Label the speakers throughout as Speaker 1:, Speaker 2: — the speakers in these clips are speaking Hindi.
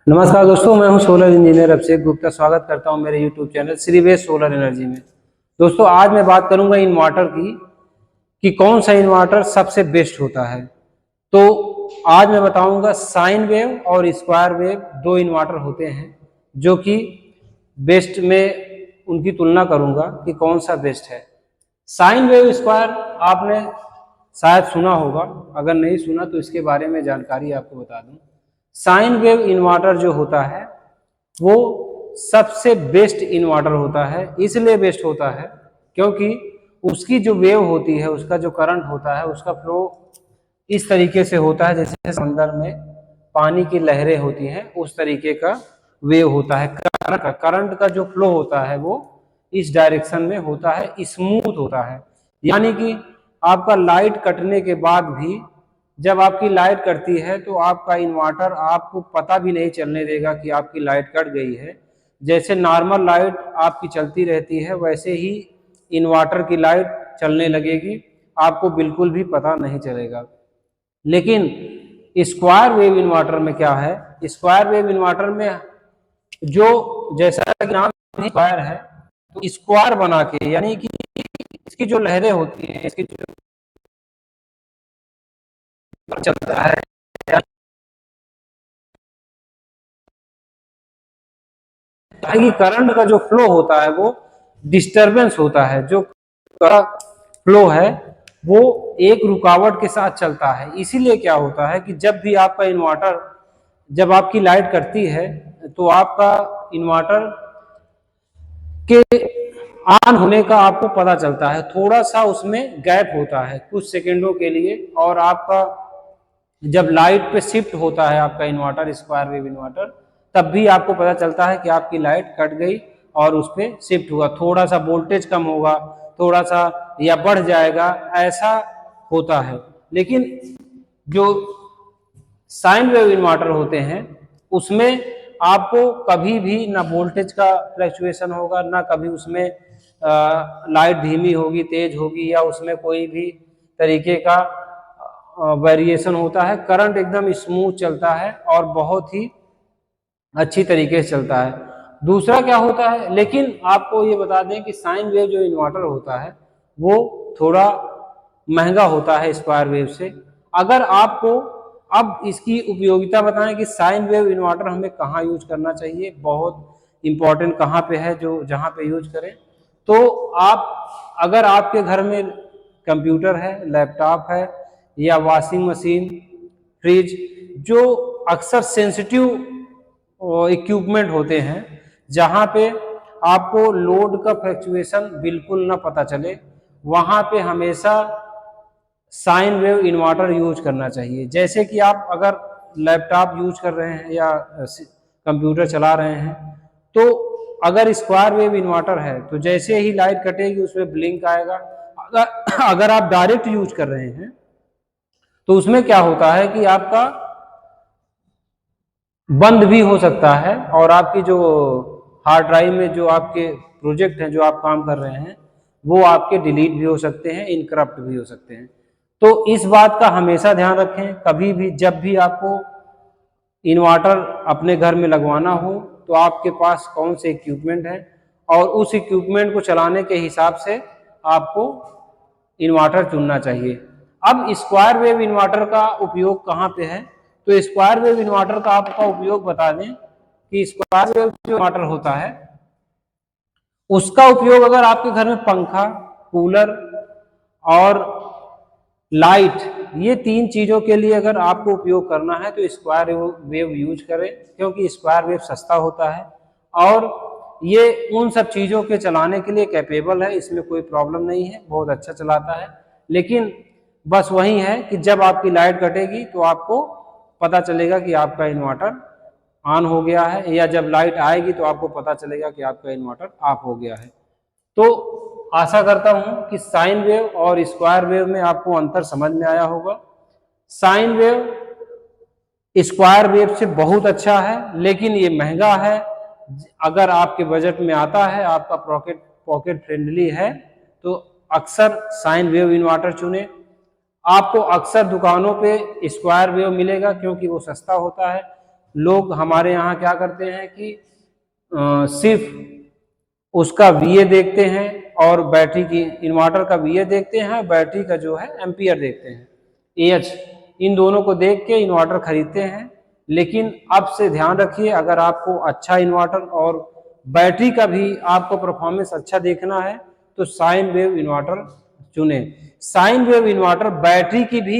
Speaker 1: नमस्कार दोस्तों, मैं हूं सोलर इंजीनियर अभिषेक गुप्ता। स्वागत करता हूं मेरे यूट्यूब चैनल श्रीवेश सोलर एनर्जी में। दोस्तों, आज मैं बात करूंगा इन्वर्टर की कि कौन सा इन्वर्टर सबसे बेस्ट होता है। तो आज मैं बताऊंगा साइन वेव और स्क्वायर वेव दो इन्वर्टर होते हैं जो कि बेस्ट में उनकी तुलना करूंगा कि कौन सा बेस्ट है। साइन वेव स्क्वायर आपने शायद सुना होगा, अगर नहीं सुना तो इसके बारे में जानकारी आपको बता दूं। साइन वेव इन्वर्टर जो होता है वो सबसे बेस्ट इन्वर्टर होता है। इसलिए बेस्ट होता है क्योंकि उसकी जो वेव होती है, उसका जो करंट होता है, उसका फ्लो इस तरीके से होता है जैसे समंदर में पानी की लहरें होती हैं, उस तरीके का वेव होता है। करंट का जो फ्लो होता है वो इस डायरेक्शन में होता है, स्मूथ होता है। यानी कि आपका लाइट कटने के बाद भी जब आपकी लाइट कटती है तो आपका इन्वर्टर आपको पता भी नहीं चलने देगा कि आपकी लाइट कट गई है। जैसे नॉर्मल लाइट आपकी चलती रहती है वैसे ही इन्वर्टर की लाइट चलने लगेगी, आपको बिल्कुल भी पता नहीं चलेगा। लेकिन स्क्वायर वेव इन्वर्टर में क्या है, स्क्वायर वेव इन्वर्टर में जो जैसा कि नाम स्क्वायर है तो स्क्वायर बना के, यानी कि इसकी जो लहरें होती हैं, इसकी जो चलता है ताकि करंट का जो फ्लो होता है वो डिस्टरबेंस होता है। जो फ्लो है वो एक रुकावट के साथ चलता है। इसीलिए क्या होता है कि जब भी आपका इन्वर्टर, जब आपकी लाइट कटती है तो आपका इन्वर्टर के ऑन होने का आपको पता चलता है। थोड़ा सा उसमें गैप होता है कुछ सेकेंडों के लिए, और आपका जब लाइट पे शिफ्ट होता है आपका इन्वर्टर, स्क्वायर वेव इन्वर्टर, तब भी आपको पता चलता है कि आपकी लाइट कट गई और उस पर शिफ्ट हुआ। थोड़ा सा वोल्टेज कम होगा, थोड़ा सा या बढ़ जाएगा, ऐसा होता है। लेकिन जो साइन वेव इन्वर्टर होते हैं उसमें आपको कभी भी ना वोल्टेज का फ्लक्चुएशन होगा, ना कभी उसमें लाइट धीमी होगी, तेज होगी, या उसमें कोई भी तरीके का वेरिएशन होता है। करंट एकदम स्मूथ चलता है और बहुत ही अच्छी तरीके से चलता है। दूसरा क्या होता है, लेकिन आपको ये बता दें कि साइन वेव जो इन्वर्टर होता है वो थोड़ा महंगा होता है स्क्वायर वेव से। अगर आपको अब इसकी उपयोगिता बताएं कि साइन वेव इन्वर्टर हमें कहाँ यूज करना चाहिए, बहुत इंपॉर्टेंट कहाँ पे है जो जहाँ पे यूज करें, तो आप अगर आपके घर में कंप्यूटर है, लैपटॉप है, या वॉशिंग मशीन, फ्रिज, जो अक्सर सेंसिटिव इक्विपमेंट होते हैं जहाँ पे आपको लोड का फ्लक्चुएशन बिल्कुल ना पता चले, वहाँ पे हमेशा साइन वेव इन्वर्टर यूज करना चाहिए। जैसे कि आप अगर लैपटॉप यूज कर रहे हैं या कंप्यूटर चला रहे हैं, तो अगर स्क्वायर वेव इन्वर्टर है तो जैसे ही लाइट कटेगी उसमें ब्लिंक आएगा। अगर आप डायरेक्ट यूज कर रहे हैं तो उसमें क्या होता है कि आपका बंद भी हो सकता है, और आपकी जो हार्ड ड्राइव में जो आपके प्रोजेक्ट हैं, जो आप काम कर रहे हैं, वो आपके डिलीट भी हो सकते हैं, इनकरप्ट भी हो सकते हैं। तो इस बात का हमेशा ध्यान रखें। कभी भी जब भी आपको इन्वर्टर अपने घर में लगवाना हो तो आपके पास कौन से इक्विपमेंट है और उस इक्विपमेंट को चलाने के हिसाब से आपको इन्वर्टर चुनना चाहिए। अब स्क्वायर वेव इन्वर्टर का उपयोग कहाँ पे है, तो स्क्वायर वेव इन्वर्टर का आपका उपयोग बता दें कि स्क्वायर वेव जो इन्वर्टर होता है उसका उपयोग अगर आपके घर में पंखा, कूलर और लाइट, ये तीन चीजों के लिए अगर आपको उपयोग करना है तो स्क्वायर वेव यूज करें, क्योंकि स्क्वायर वेव सस्ता होता है और ये उन सब चीजों के चलाने के लिए कैपेबल है। इसमें कोई प्रॉब्लम नहीं है, बहुत अच्छा चलाता है। लेकिन बस वही है कि जब आपकी लाइट कटेगी तो आपको पता चलेगा कि आपका इन्वर्टर ऑन हो गया है, या जब लाइट आएगी तो आपको पता चलेगा कि आपका इन्वर्टर ऑफ हो गया है। तो आशा करता हूं कि साइन वेव और स्क्वायर वेव में आपको अंतर समझ में आया होगा। साइन वेव स्क्वायर वेव से बहुत अच्छा है, लेकिन ये महंगा है। अगर आपके बजट में आता है, आपका पॉकेट फ्रेंडली है, तो अक्सर साइन वेव इन्वर्टर चुने। आपको अक्सर दुकानों पे स्क्वायर वेव मिलेगा क्योंकि वो सस्ता होता है, लोग हमारे यहाँ क्या करते हैं कि सिर्फ उसका VA देखते हैं और बैटरी की, इन्वर्टर का VA देखते हैं, बैटरी का जो है एम्पियर देखते हैं, AH, इन दोनों को देख के इन्वर्टर खरीदते हैं। लेकिन अब से ध्यान रखिए, अगर आपको अच्छा इन्वर्टर और बैटरी का भी आपको परफॉर्मेंस अच्छा देखना है तो साइन वेव इन्वर्टर चुने। साइन वेव इन्वर्टर बैटरी की भी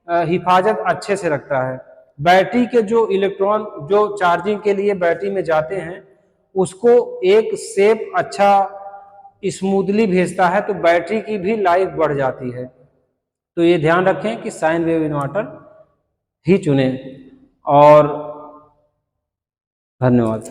Speaker 1: हिफाजत अच्छे से रखता है। बैटरी के जो इलेक्ट्रॉन जो चार्जिंग के लिए बैटरी में जाते हैं उसको एक शेप अच्छा स्मूथली भेजता है, तो बैटरी की भी लाइफ बढ़ जाती है। तो ये ध्यान रखें कि साइन वेव इन्वर्टर ही चुनें। और धन्यवाद।